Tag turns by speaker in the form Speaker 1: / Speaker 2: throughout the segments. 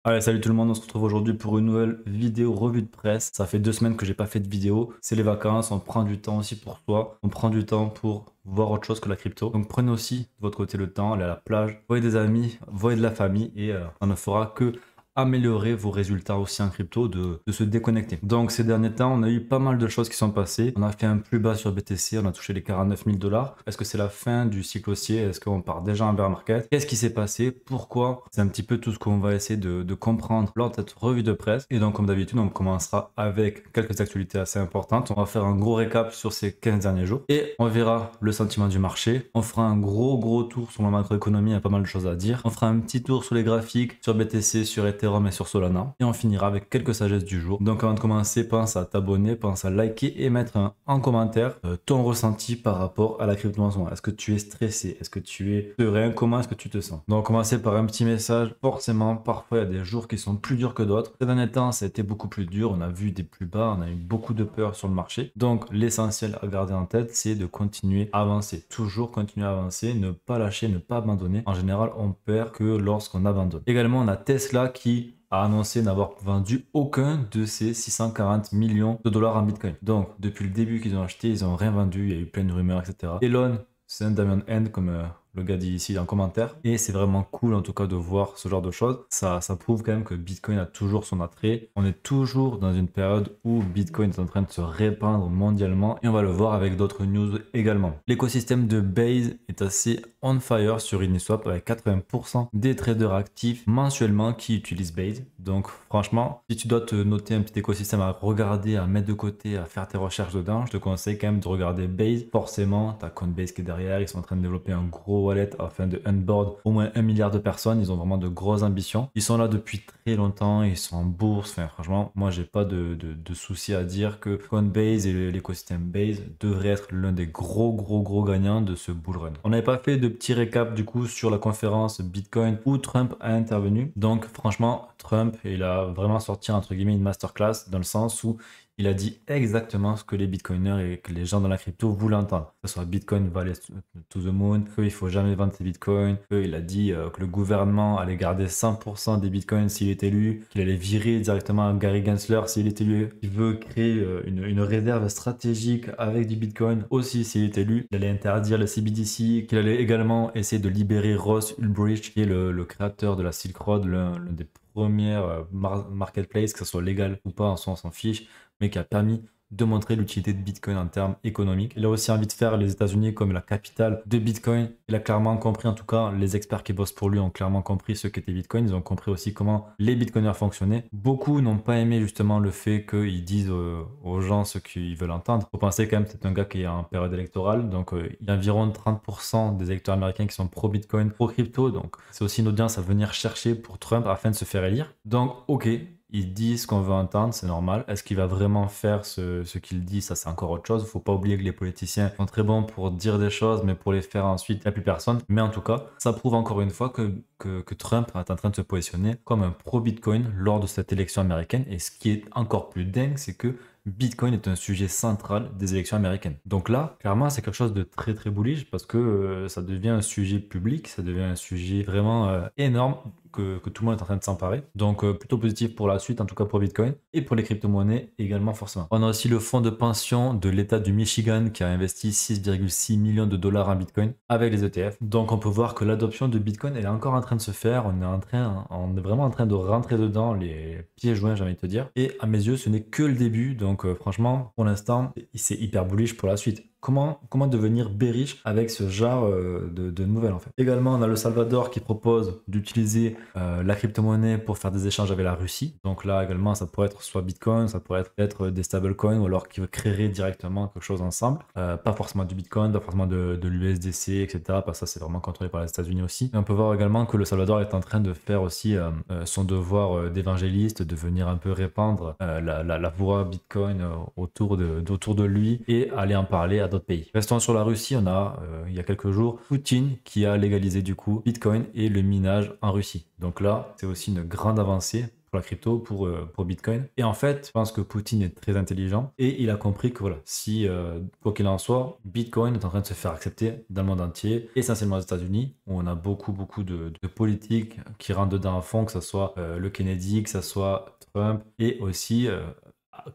Speaker 1: Allez, salut tout le monde, on se retrouve aujourd'hui pour une nouvelle vidéo revue de presse. Ça fait 2 semaines que j'ai pas fait de vidéo. C'est les vacances, on prend du temps aussi pour soi. On prend du temps pour voir autre chose que la crypto. Donc prenez aussi de votre côté le temps, allez à la plage, voyez des amis, voyez de la famille et on ne fera que améliorer vos résultats aussi en crypto, de se déconnecter. Donc ces derniers temps, on a eu pas mal de choses qui sont passées. On a fait un plus bas sur BTC, on a touché les 49 000 $. Est-ce que c'est la fin du cycle haussier? Est-ce qu'on part déjà en bear market? Qu'est-ce qui s'est passé? Pourquoi? C'est un petit peu tout ce qu'on va essayer de comprendre lors de cette revue de presse. Et donc comme d'habitude, on commencera avec quelques actualités assez importantes. On va faire un gros récap sur ces 15 derniers jours et on verra le sentiment du marché. On fera un gros tour sur la macroéconomie, il y a pas mal de choses à dire. On fera un petit tour sur les graphiques, sur BTC, sur Ethereum et sur Solana. Et on finira avec quelques sagesses du jour. Donc avant de commencer, pense à t'abonner, pense à liker et mettre en commentaire ton ressenti par rapport à la crypto en ce moment. Est-ce que tu es stressé? Est-ce que tu es serein? Comment est-ce que tu te sens? Donc commencer par un petit message. Forcément, parfois il y a des jours qui sont plus durs que d'autres. Ces derniers temps, ça a été beaucoup plus dur. On a vu des plus bas, on a eu beaucoup de peur sur le marché. Donc l'essentiel à garder en tête, c'est de continuer à avancer. Toujours continuer à avancer, ne pas lâcher, ne pas abandonner. En général, on perd que lorsqu'on abandonne. Également, on a Tesla qui a annoncé n'avoir vendu aucun de ses 640 millions de dollars en Bitcoin. Donc, depuis le début qu'ils ont acheté, ils n'ont rien vendu, il y a eu plein de rumeurs, etc. Elon, c'est un diamond end, comme le gars dit ici en commentaire. Et c'est vraiment cool, en tout cas, de voir ce genre de choses. Ça prouve quand même que Bitcoin a toujours son attrait. On est toujours dans une période où Bitcoin est en train de se répandre mondialement. Et on va le voir avec d'autres news également. L'écosystème de Base est assez on fire sur Uniswap avec 80% des traders actifs mensuellement qui utilisent Base. Donc franchement, si tu dois te noter un petit écosystème à regarder, à mettre de côté, à faire tes recherches dedans, je te conseille quand même de regarder Base. Forcément, tu as Coinbase qui est derrière, ils sont en train de développer un gros wallet afin de onboard au moins 1 milliard de personnes. Ils ont vraiment de grosses ambitions. Ils sont là depuis très longtemps, ils sont en bourse. Enfin, franchement, moi, j'ai pas de souci à dire que Coinbase et l'écosystème Base devraient être l'un des gros gagnants de ce bull run. On n'avait pas fait de petit récap du coup sur la conférence Bitcoin où Trump a intervenu. Donc, franchement, Trump, il a vraiment sorti entre guillemets une masterclass dans le sens où il a dit exactement ce que les bitcoiners et que les gens dans la crypto voulaient entendre. Que ce soit Bitcoin va aller to the moon, qu'il ne faut jamais vendre ses bitcoins, qu'il a dit que le gouvernement allait garder 100% des bitcoins s'il est élu, qu'il allait virer directement Gary Gensler s'il est élu, qu'il veut créer une réserve stratégique avec du bitcoin aussi s'il est élu, qu'il allait interdire le CBDC, qu'il allait également essayer de libérer Ross Ulbricht, qui est le créateur de la Silk Road, l'un des premières marketplaces, que ce soit légal ou pas, on s'en fiche, mais qui a permis de montrer l'utilité de Bitcoin en termes économiques. Il a aussi envie de faire les États-Unis comme la capitale de Bitcoin. Il a clairement compris, en tout cas, les experts qui bossent pour lui ont clairement compris ce qu'était Bitcoin. Ils ont compris aussi comment les Bitcoiners fonctionnaient. Beaucoup n'ont pas aimé justement le fait qu'ils disent aux gens ce qu'ils veulent entendre. Faut penser quand même que c'est un gars qui est en période électorale. Donc, il y a environ 30% des électeurs américains qui sont pro-Bitcoin, pro-crypto. Donc, c'est aussi une audience à venir chercher pour Trump afin de se faire élire. Donc, ok. Il dit ce qu'on veut entendre, c'est normal. Est-ce qu'il va vraiment faire ce qu'il dit? Ça, c'est encore autre chose. Il ne faut pas oublier que les politiciens sont très bons pour dire des choses, mais pour les faire ensuite, il n'y a plus personne. Mais en tout cas, ça prouve encore une fois que Trump est en train de se positionner comme un pro-Bitcoin lors de cette élection américaine. Et ce qui est encore plus dingue, c'est que Bitcoin est un sujet central des élections américaines. Donc là, clairement, c'est quelque chose de très bullish parce que ça devient un sujet public, ça devient un sujet vraiment énorme que tout le monde est en train de s'emparer. Donc plutôt positif pour la suite, en tout cas pour Bitcoin et pour les crypto-monnaies également forcément. On a aussi le fonds de pension de l'État du Michigan qui a investi 6,6 millions de dollars en Bitcoin avec les ETF. Donc on peut voir que l'adoption de Bitcoin elle est encore en train de se faire. On est vraiment en train de rentrer dedans les pieds joints, j'ai envie de te dire. Et à mes yeux, ce n'est que le début. Donc franchement, pour l'instant, c'est hyper bullish pour la suite. Comment devenir bearish avec ce genre de nouvelles en fait. Également, on a le Salvador qui propose d'utiliser la crypto-monnaie pour faire des échanges avec la Russie. Donc là également, ça pourrait être soit Bitcoin, ça pourrait être des stablecoins ou alors qui créerait directement quelque chose ensemble. Pas forcément du Bitcoin, pas forcément de l'USDC, etc. Parce que ça, c'est vraiment contrôlé par les États-Unis aussi. Et on peut voir également que le Salvador est en train de faire aussi son devoir d'évangéliste, de venir un peu répandre la voix Bitcoin autour de lui et aller en parler à d'autres pays. Restons sur la Russie, on a il y a quelques jours Poutine qui a légalisé du coup Bitcoin et le minage en Russie. Donc là, c'est aussi une grande avancée pour la crypto, pour Bitcoin. Et en fait, je pense que Poutine est très intelligent et il a compris que voilà, si quoi qu'il en soit, Bitcoin est en train de se faire accepter dans le monde entier, essentiellement aux États-Unis, où on a beaucoup de politiques qui rentrent dedans à fond, que ce soit le Kennedy, que ce soit Trump et aussi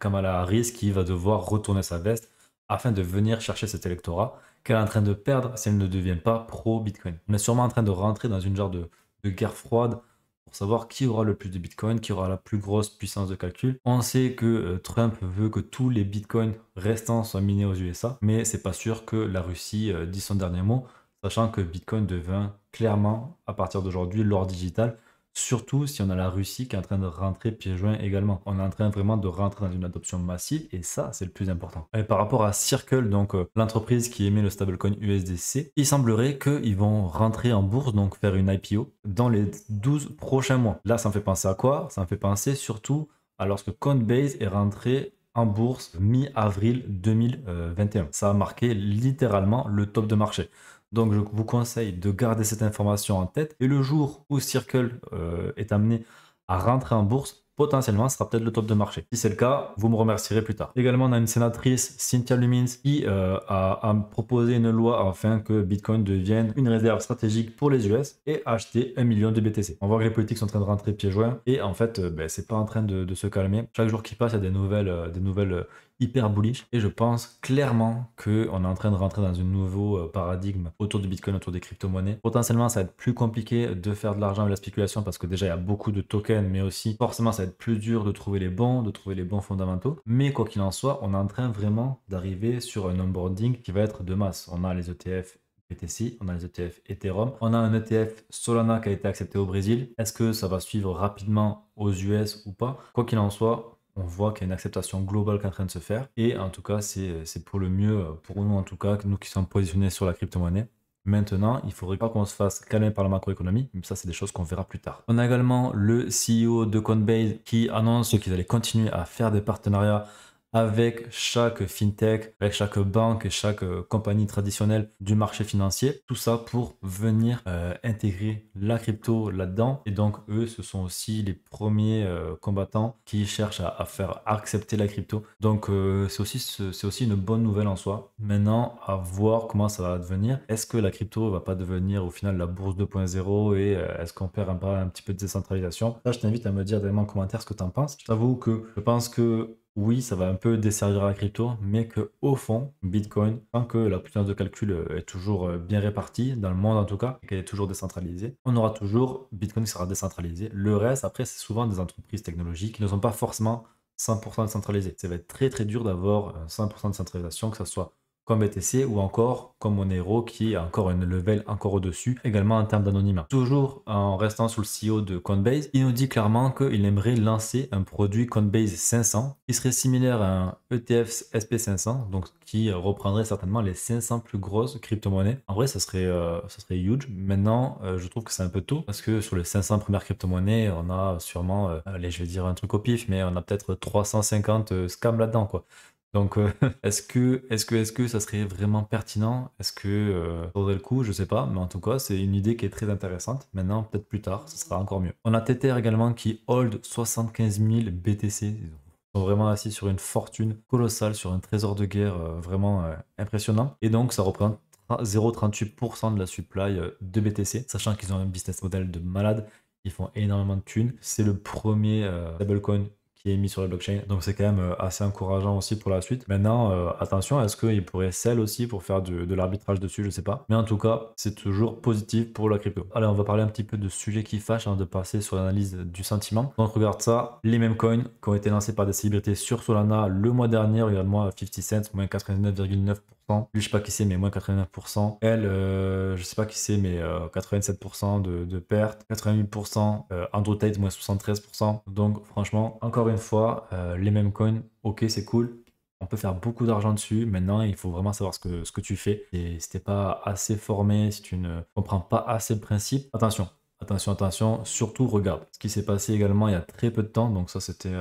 Speaker 1: Kamala Harris qui va devoir retourner sa veste afin de venir chercher cet électorat qu'elle est en train de perdre si elle ne devient pas pro-Bitcoin. On est sûrement en train de rentrer dans une genre de guerre froide pour savoir qui aura le plus de Bitcoin, qui aura la plus grosse puissance de calcul. On sait que Trump veut que tous les Bitcoins restants soient minés aux USA, mais c'est pas sûr que la Russie dise son dernier mot, sachant que Bitcoin devient clairement, à partir d'aujourd'hui, l'or digital. Surtout si on a la Russie qui est en train de rentrer pieds joints également. On est en train vraiment de rentrer dans une adoption massive et ça, c'est le plus important. Et par rapport à Circle, donc l'entreprise qui émet le stablecoin USDC, il semblerait qu'ils vont rentrer en bourse, donc faire une IPO dans les 12 prochains mois. Là, ça me fait penser à quoi? Ça me fait penser surtout à lorsque Coinbase est rentré en bourse mi-avril 2021. Ça a marqué littéralement le top de marché. Donc je vous conseille de garder cette information en tête et le jour où Circle est amené à rentrer en bourse, potentiellement ce sera peut-être le top de marché. Si c'est le cas, vous me remercierez plus tard. Également, on a une sénatrice, Cynthia Lumins, qui a proposé une loi afin que Bitcoin devienne une réserve stratégique pour les US et acheter 1 million de BTC. On voit que les politiques sont en train de rentrer pieds joints et en fait, c'est pas en train de se calmer. Chaque jour qui passe, il y a des nouvelles hyper bullish et je pense clairement qu'on est en train de rentrer dans un nouveau paradigme autour du Bitcoin, autour des crypto-monnaies. Potentiellement, ça va être plus compliqué de faire de l'argent avec la spéculation parce que déjà, il y a beaucoup de tokens, mais aussi forcément, ça va être plus dur de trouver les bons fondamentaux. Mais quoi qu'il en soit, on est en train vraiment d'arriver sur un onboarding qui va être de masse. On a les ETF BTC, on a les ETF Ethereum, on a un ETF Solana qui a été accepté au Brésil. Est-ce que ça va suivre rapidement aux US ou pas? Quoi qu'il en soit, on voit qu'il y a une acceptation globale qui est en train de se faire. Et en tout cas, c'est pour le mieux, pour nous en tout cas, nous qui sommes positionnés sur la crypto-monnaie. Maintenant, il faudrait pas qu'on se fasse calmer par la macroéconomie, mais ça, c'est des choses qu'on verra plus tard. On a également le CEO de Coinbase qui annonce qu'ils allaient continuer à faire des partenariats avec chaque fintech, avec chaque banque et chaque compagnie traditionnelle du marché financier. Tout ça pour venir intégrer la crypto là-dedans. Et donc, eux, ce sont aussi les premiers combattants qui cherchent à faire accepter la crypto. Donc, c'est aussi une bonne nouvelle en soi. Maintenant, à voir comment ça va devenir. Est-ce que la crypto va pas devenir au final la bourse 2.0 et est-ce qu'on perd un petit peu de décentralisation? Là, je t'invite à me dire directement en commentaire ce que tu en penses. Je t'avoue que je pense que oui, ça va un peu desservir la crypto, mais que au fond, Bitcoin, tant que la puissance de calcul est toujours bien répartie, dans le monde en tout cas, et qu'elle est toujours décentralisée, on aura toujours Bitcoin qui sera décentralisé. Le reste, après, c'est souvent des entreprises technologiques qui ne sont pas forcément 100% décentralisées. Ça va être très très dur d'avoir 100% de centralisation, que ce soit comme BTC ou encore comme Monero qui a encore une level encore au-dessus, également en termes d'anonymat. Toujours en restant sur le CEO de Coinbase, il nous dit clairement qu'il aimerait lancer un produit Coinbase 500 qui serait similaire à un ETF SP500, donc qui reprendrait certainement les 500 plus grosses crypto-monnaies. En vrai, ça serait huge. Maintenant, je trouve que c'est un peu tôt parce que sur les 500 premières crypto-monnaies, on a sûrement, allez, je vais dire un truc au pif, mais on a peut-être 350 scams là-dedans, quoi. Donc, est-ce que ça serait vraiment pertinent? Est-ce que ça vaudrait le coup? Je sais pas, mais en tout cas, c'est une idée qui est très intéressante. Maintenant, peut-être plus tard, ce sera encore mieux. On a Tether également qui hold 75 000 BTC. Ils sont vraiment assis sur une fortune colossale, sur un trésor de guerre vraiment impressionnant. Et donc, ça représente 0,38% de la supply de BTC, sachant qu'ils ont un business model de malade. Ils font énormément de thunes. C'est le premier stablecoin qui est mis sur la blockchain. Donc c'est quand même assez encourageant aussi pour la suite. Maintenant, attention, est-ce qu'il pourrait sell aussi pour faire de l'arbitrage dessus? Je sais pas. Mais en tout cas, c'est toujours positif pour la crypto. Allez, on va parler un petit peu de sujets qui fâchent avant de passer sur l'analyse du sentiment. Donc regarde ça, les mêmes coins qui ont été lancés par des célébrités sur Solana le mois dernier. Regarde-moi, 50 Cent, moins 99,9%. Lui, je sais pas qui c'est, mais moins 89%. Elle, je sais pas qui c'est, mais 87% de perte. 88%. Andrew Tate, moins 73%. Donc franchement, encore une fois, les mêmes coins, ok, c'est cool. On peut faire beaucoup d'argent dessus. Maintenant, il faut vraiment savoir ce que tu fais. Et si t'es pas assez formé, si tu ne comprends pas assez le principe, attention. Attention, surtout regarde. Ce qui s'est passé également il y a très peu de temps, donc ça c'était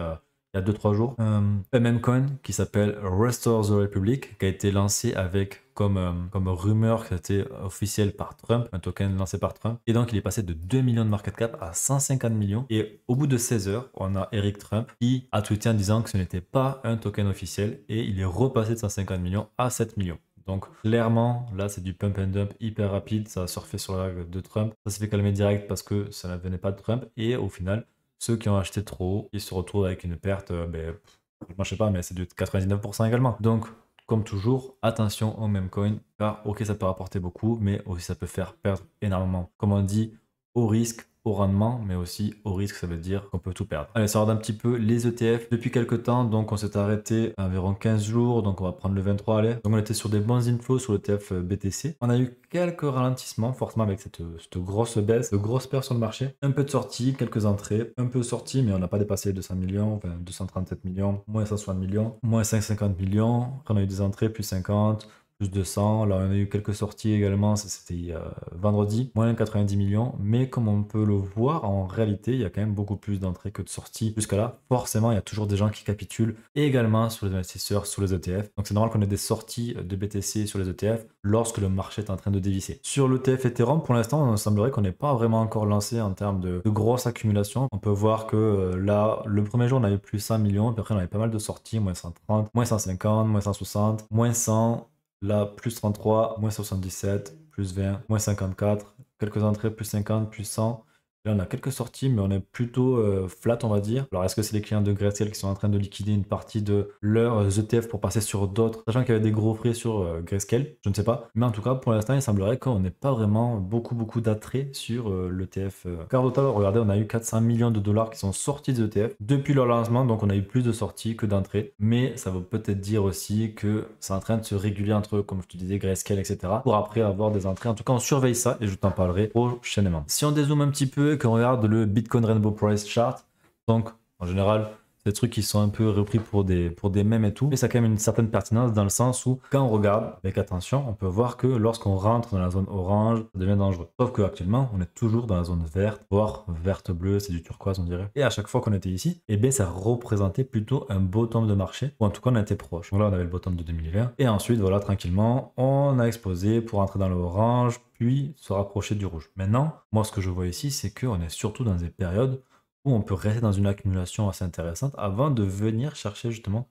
Speaker 1: il y a 2-3 jours, un meme coin qui s'appelle Restore the Republic, qui a été lancé avec comme rumeur qui a été officielle par Trump, un token lancé par Trump. Et donc il est passé de 2 millions de market cap à 150 millions. Et au bout de 16 heures, on a Eric Trump qui a tweeté en disant que ce n'était pas un token officiel et il est repassé de 150 millions à 7 millions. Donc clairement, là c'est du pump and dump hyper rapide, ça a surfé sur la vague de Trump, ça s'est fait calmer direct parce que ça ne venait pas de Trump et au final, ceux qui ont acheté trop haut, ils se retrouvent avec une perte, je sais pas, mais c'est de 99% également. Donc comme toujours, attention au meme coin, car ok ça peut rapporter beaucoup, mais aussi ça peut faire perdre énormément. Comme on dit, au risque, au rendement, mais aussi au risque, ça veut dire qu'on peut tout perdre. Allez, ça regarde un petit peu les ETF depuis quelques temps, donc on s'est arrêté à environ 15 jours, donc on va prendre le 23, allez. Donc on était sur des bons inflows sur l'ETF BTC. On a eu quelques ralentissements, forcément avec cette grosse baisse, de grosses pertes sur le marché. Un peu de sortie, quelques entrées, un peu de sortie, mais on n'a pas dépassé les 200 millions, enfin 237 millions, moins 160 millions, moins 550 millions. Après on a eu des entrées, plus 50, plus 200, là on a eu quelques sorties également, ça c'était vendredi, moins 90 millions, mais comme on peut le voir, en réalité il y a quand même beaucoup plus d'entrées que de sorties jusqu'à là. Forcément il y a toujours des gens qui capitulent, et également sur les investisseurs, sur les ETF, donc c'est normal qu'on ait des sorties de BTC sur les ETF lorsque le marché est en train de dévisser. Sur l'ETF Ethereum, pour l'instant il semblerait qu'on n'est pas vraiment encore lancé en termes de grosse accumulation. On peut voir que là, le premier jour on avait plus 100 millions, puis après on avait pas mal de sorties, moins 130, moins 150, moins 160, moins 100, là, plus 33, moins 77, plus 20, moins 54, quelques entrées, plus 50, plus 100. Là, on a quelques sorties, mais on est plutôt flat, on va dire. Alors, est-ce que c'est les clients de Grayscale qui sont en train de liquider une partie de leurs ETF pour passer sur d'autres, sachant qu'il y avait des gros frais sur Grayscale? Je ne sais pas. Mais en tout cas, pour l'instant, il semblerait qu'on n'ait pas vraiment beaucoup d'attrait sur l'ETF. Car au total, regardez, on a eu 400 millions de dollars qui sont sortis des ETF depuis leur lancement, donc on a eu plus de sorties que d'entrées. Mais ça veut peut-être dire aussi que c'est en train de se réguler entre eux, comme je te disais, Grayscale, etc. pour après avoir des entrées. En tout cas, on surveille ça et je t'en parlerai prochainement. Si on dézoome un petit peu, qu'on regarde le Bitcoin Rainbow Price Chart, donc en général c'est des trucs qui sont un peu repris pour des mèmes et tout, mais ça a quand même une certaine pertinence dans le sens où quand on regarde avec attention, on peut voir que lorsqu'on rentre dans la zone orange, ça devient dangereux. Sauf qu'actuellement on est toujours dans la zone verte, voire verte-bleue, c'est du turquoise on dirait. Et à chaque fois qu'on était ici, eh bien ça représentait plutôt un bottom de marché, ou en tout cas on était proche. Donc là on avait le bottom de 2020, et ensuite voilà tranquillement, on a explosé pour entrer dans l'orange, puis se rapprocher du rouge. Maintenant, moi ce que je vois ici, c'est qu'on est surtout dans des périodes où on peut rester dans une accumulation assez intéressante avant de venir chercher justement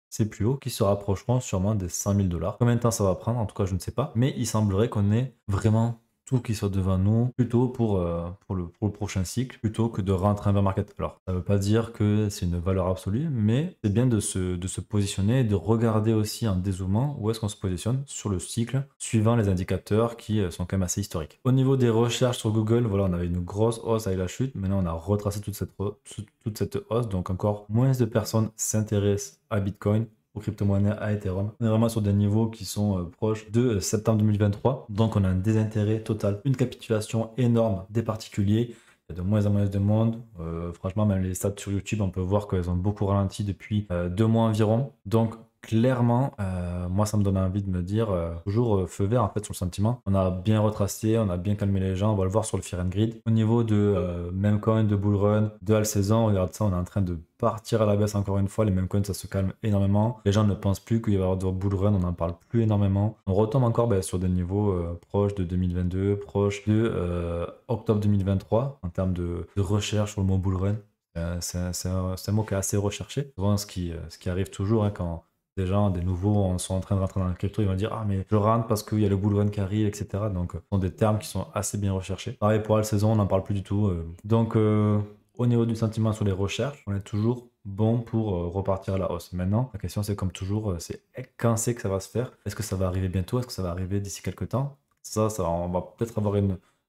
Speaker 1: ces plus hauts qui se rapprocheront sûrement des 100 000 $. Combien de temps ça va prendre? En tout cas, je ne sais pas. Mais il semblerait qu'on ait vraiment tout qui soit devant nous, plutôt pour le prochain cycle, plutôt que de rentrer en bear market. Alors, ça ne veut pas dire que c'est une valeur absolue, mais c'est bien de se positionner et de regarder aussi en dézoomant où est-ce qu'on se positionne sur le cycle, suivant les indicateurs qui sont quand même assez historiques. Au niveau des recherches sur Google, voilà, on avait une grosse hausse avec la chute. Maintenant, on a retracé toute cette hausse, donc encore moins de personnes s'intéressent à Bitcoin, aux crypto-monnaies, à Ethereum. On est vraiment sur des niveaux qui sont proches de septembre 2023. Donc on a un désintérêt total, une capitulation énorme des particuliers. Il y a de moins en moins de monde. Franchement, même les stats sur YouTube, on peut voir qu'elles ont beaucoup ralenti depuis 2 mois environ. Donc clairement, moi ça me donne envie de me dire toujours feu vert en fait sur le sentiment. On a bien retracé, on a bien calmé les gens, on va le voir sur le Fear and Greed. Au niveau de Memecoin, de Bullrun, de All Saison, regarde ça, on est en train de partir à la baisse encore une fois. Les Memecoins ça se calme énormément. Les gens ne pensent plus qu'il va y avoir de Bullrun, on n'en parle plus énormément. On retombe encore sur des niveaux proches de 2022, proches de octobre 2023 en termes de recherche sur le mot Bullrun. C'est un mot qui est assez recherché. Souvent ce qui arrive toujours quand des gens, des nouveaux sont en train de rentrer dans le crypto, ils vont dire ah mais je rentre parce qu'il y a le bull run qui arrive, etc. Donc ce sont des termes qui sont assez bien recherchés. Pareil pour la saison, on n'en parle plus du tout. Donc au niveau du sentiment sur les recherches, on est toujours bon pour repartir à la hausse. Maintenant, la question c'est comme toujours, c'est quand c'est que ça va se faire? Est-ce que ça va arriver bientôt? Est-ce que ça va arriver d'ici quelques temps? Ça, on va peut-être avoir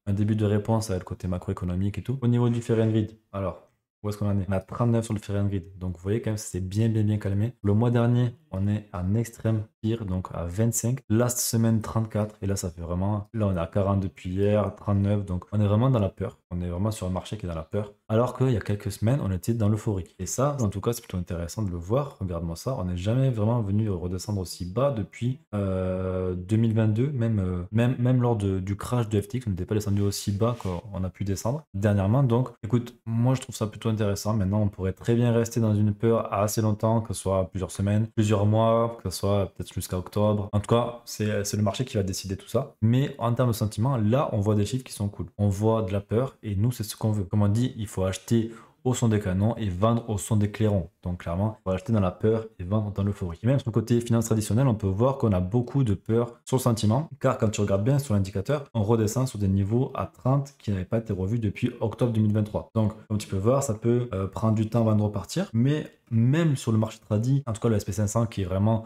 Speaker 1: un début de réponse avec le côté macroéconomique et tout. Au niveau du Fear and Greed, alors où est-ce qu'on en est? On a 39 sur le Fear and Greed. Donc vous voyez quand même c'est bien calmé. Le mois dernier, on est en extrême pire, donc à 25. Last semaine 34. Et là ça fait vraiment. Là on est à 40 depuis hier, 39. Donc on est vraiment dans la peur. On est vraiment sur un marché qui est dans la peur. Alors qu'il y a quelques semaines, on était dans l'euphorie. Et ça, en tout cas, c'est plutôt intéressant de le voir. Regarde-moi ça. On n'est jamais vraiment venu redescendre aussi bas depuis 2022. Même lors du crash de FTX, on n'était pas descendu aussi bas qu'on a pu descendre dernièrement. Donc, écoute, moi, je trouve ça plutôt intéressant. Maintenant, on pourrait très bien rester dans une peur assez longtemps, que ce soit plusieurs semaines, plusieurs mois, que ce soit peut-être jusqu'à octobre. En tout cas, c'est le marché qui va décider tout ça. Mais en termes de sentiment, là, on voit des chiffres qui sont cool. On voit de la peur et nous, c'est ce qu'on veut. Comme on dit, il faut acheter au son des canons et vendre au son des clairons. Donc clairement, on va acheter dans la peur et vendre dans l'euphorie. Et même sur le côté finance traditionnel, on peut voir qu'on a beaucoup de peur sur le sentiment, car quand tu regardes bien sur l'indicateur, on redescend sur des niveaux à 30 qui n'avaient pas été revus depuis octobre 2023. Donc comme tu peux voir, ça peut prendre du temps avant de repartir, mais même sur le marché tradit, en tout cas le SP500 qui est vraiment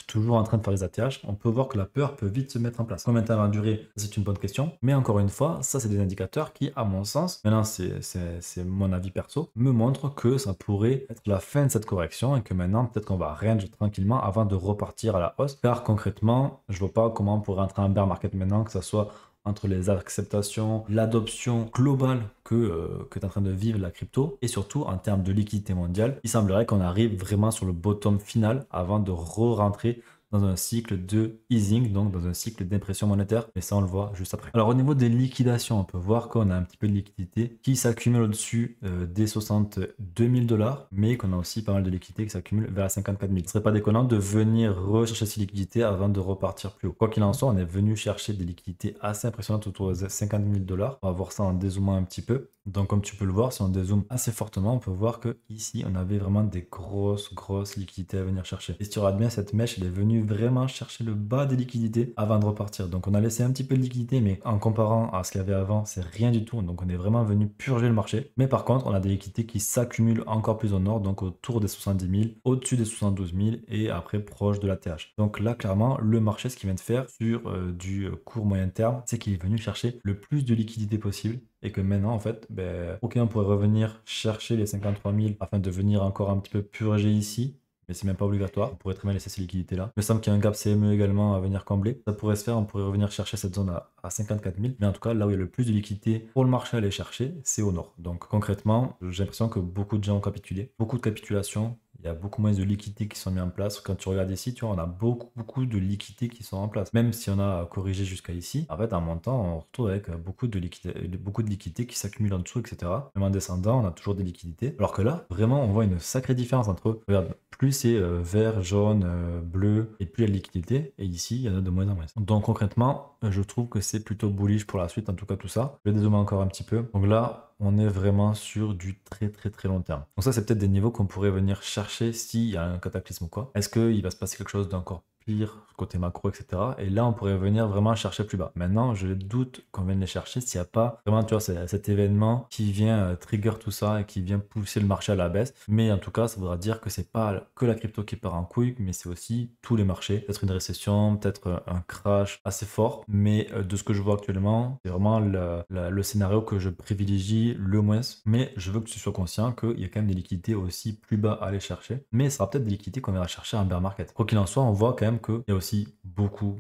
Speaker 1: toujours en train de faire les ATH, on peut voir que la peur peut vite se mettre en place. Combien de temps va durer? C'est une bonne question. Mais encore une fois, ça c'est des indicateurs qui, à mon sens, maintenant c'est mon avis perso, me montrent que ça pourrait être la fin de cette correction et que maintenant peut-être qu'on va range tranquillement avant de repartir à la hausse. Car concrètement, je vois pas comment on pourrait entrer en bear market maintenant, que ça soit entre les acceptations, l'adoption globale que tu es en train de vivre la crypto et surtout en termes de liquidité mondiale, il semblerait qu'on arrive vraiment sur le bottom final avant de re-rentrer dans un cycle de easing, donc dans un cycle d'impression monétaire, mais ça on le voit juste après. Alors au niveau des liquidations, on peut voir qu'on a un petit peu de liquidité qui s'accumule au-dessus des 62 000 $, mais qu'on a aussi pas mal de liquidités qui s'accumulent vers les 54 000. Ce serait pas déconnant de venir rechercher ces liquidités avant de repartir plus haut. Quoi qu'il en soit, on est venu chercher des liquidités assez impressionnantes autour des 50 000 $. On va voir ça en dézoomant un petit peu. Donc comme tu peux le voir, si on dézoome assez fortement, on peut voir que ici on avait vraiment des grosses liquidités à venir chercher. Et si tu regardes bien, cette mèche, elle est venue vraiment chercher le bas des liquidités avant de repartir. Donc on a laissé un petit peu de liquidité, mais en comparant à ce qu'il y avait avant, c'est rien du tout. Donc on est vraiment venu purger le marché. Mais par contre, on a des liquidités qui s'accumulent encore plus au nord, donc autour des 70 000, au-dessus des 72 000 et après proche de la TH. Donc là, clairement, le marché, ce qu'il vient de faire sur du court moyen terme, c'est qu'il est venu chercher le plus de liquidité possible. Et que maintenant, en fait, ok, on pourrait revenir chercher les 53 000 afin de venir encore un petit peu purger ici. Mais c'est même pas obligatoire. On pourrait très bien laisser ces liquidités-là. Il me semble qu'il y a un gap CME également à venir combler. Ça pourrait se faire, on pourrait revenir chercher cette zone à 54 000. Mais en tout cas, là où il y a le plus de liquidités pour le marché à aller chercher, c'est au nord. Donc concrètement, j'ai l'impression que beaucoup de gens ont capitulé. Beaucoup de capitulations. Il y a beaucoup moins de liquidités qui sont mises en place. Quand tu regardes ici, tu vois, on a beaucoup de liquidités qui sont en place. Même si on a corrigé jusqu'à ici, en fait, en montant, on retrouve avec beaucoup de liquidités qui s'accumulent en dessous, etc. Même en descendant, on a toujours des liquidités. Alors que là, vraiment, on voit une sacrée différence entre, regarde, plus c'est vert, jaune, bleu, et plus il y a de liquidité. Et ici, il y en a de moins en moins. Donc concrètement, je trouve que c'est plutôt bullish pour la suite, en tout cas tout ça. Je vais dézoomer encore un petit peu. Donc là, on est vraiment sur du très long terme. Donc ça, c'est peut-être des niveaux qu'on pourrait venir chercher s'il y a un cataclysme ou quoi. Est-ce qu'il va se passer quelque chose d'encore pire côté macro, etc. Et là, on pourrait venir vraiment chercher plus bas. Maintenant, je doute qu'on vienne les chercher s'il n'y a pas vraiment, tu vois, cet événement qui vient trigger tout ça et qui vient pousser le marché à la baisse. Mais en tout cas, ça voudra dire que c'est pas que la crypto qui part en couille, mais c'est aussi tous les marchés. Peut-être une récession, peut-être un crash assez fort. Mais de ce que je vois actuellement, c'est vraiment le scénario que je privilégie le moins. Mais je veux que tu sois conscient qu'il y a quand même des liquidités aussi plus bas à aller chercher. Mais ce sera peut-être des liquidités qu'on ira chercher en bear market. Quoi qu'il en soit, on voit quand même qu'il y a aussi beaucoup